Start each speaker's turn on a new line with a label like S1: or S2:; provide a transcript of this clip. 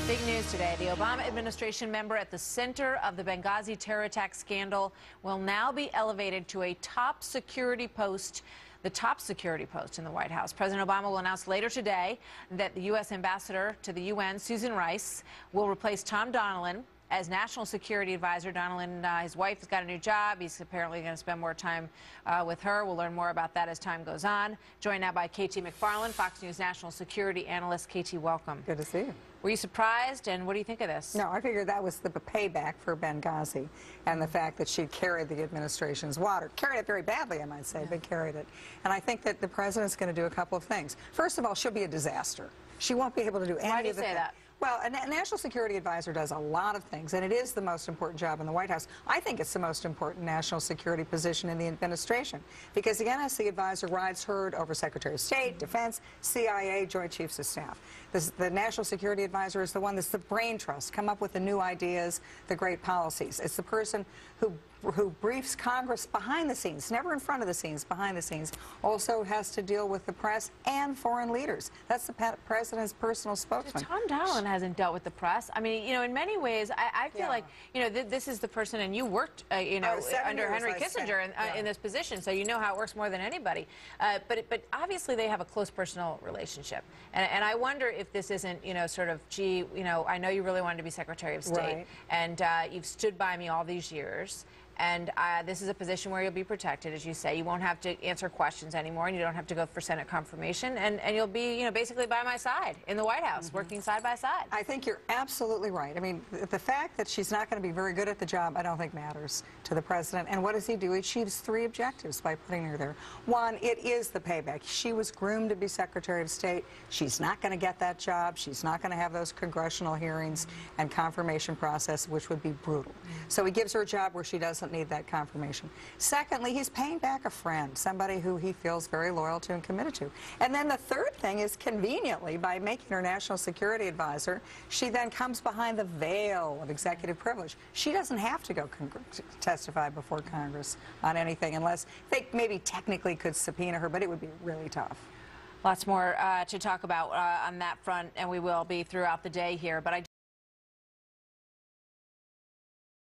S1: Big news today. The Obama administration member at the center of the Benghazi terror attack scandal will now be elevated to a top security post, the top security post in the White House. President Obama will announce later today that the U.S. ambassador to the UN, Susan Rice, will replace Tom Donilon as National Security Advisor. Donilon, his wife, has got a new job. He's apparently going to spend more time with her. We'll learn more about that as time goes on. Joined now by KT McFarland, Fox News National Security Analyst. KT, welcome.
S2: Good to see you.
S1: Were you surprised, and what do you think of this?
S2: No, I figured that was the payback for Benghazi and the fact that she carried the administration's water. Carried it very badly, I might say, but carried it. And I think that the president's going to do a couple of things. First of all, she'll be a disaster. She won't be able to do any of the things.
S1: Why do you say that?
S2: Well, a national security advisor does a lot of things, and it is the most important job in the White House. I think it's the most important national security position in the administration because the NSC advisor rides herd over Secretary of State, Defense, CIA, Joint Chiefs of Staff. The national security advisor is the one that's the brain trust, come up with the new ideas, the great policies. It's the person who briefs Congress behind the scenes, never in front of the scenes, behind the scenes, also has to deal with the press and foreign leaders. That's the president's personal spokesman.
S1: Tom Donilon hasn't dealt with the press. I mean, you know, in many ways, I feel like, you know, this is the person, and you worked, you know, under Henry Kissinger in this position, so you know how it works more than anybody. But obviously they have a close personal relationship. And I wonder if this isn't, you know, sort of, gee, you know, I know you really wanted to be Secretary of State, and you've stood by me all these years. And this is a position where you'll be protected, as you say. You won't have to answer questions anymore, and you don't have to go for Senate confirmation. And you'll be, you know, basically by my side in the White House, working side by side.
S2: I think you're absolutely right. I mean, the fact that she's not going to be very good at the job, I don't think matters to the president. And what does he do? He achieves three objectives by putting her there. One, it is the payback. She was groomed to be Secretary of State. She's not going to get that job. She's not going to have those congressional hearings and confirmation process, which would be brutal. So he gives her a job where she doesn't need that confirmation. Secondly, he's paying back a friend, somebody who he feels very loyal to and committed to. And then the third thing is, conveniently, by making her National Security Advisor, she then comes behind the veil of executive privilege. She doesn't have to go testify before Congress on anything unless they maybe technically could subpoena her, but it would be really tough.
S1: Lots more to talk about on that front, and we will be throughout the day here. But I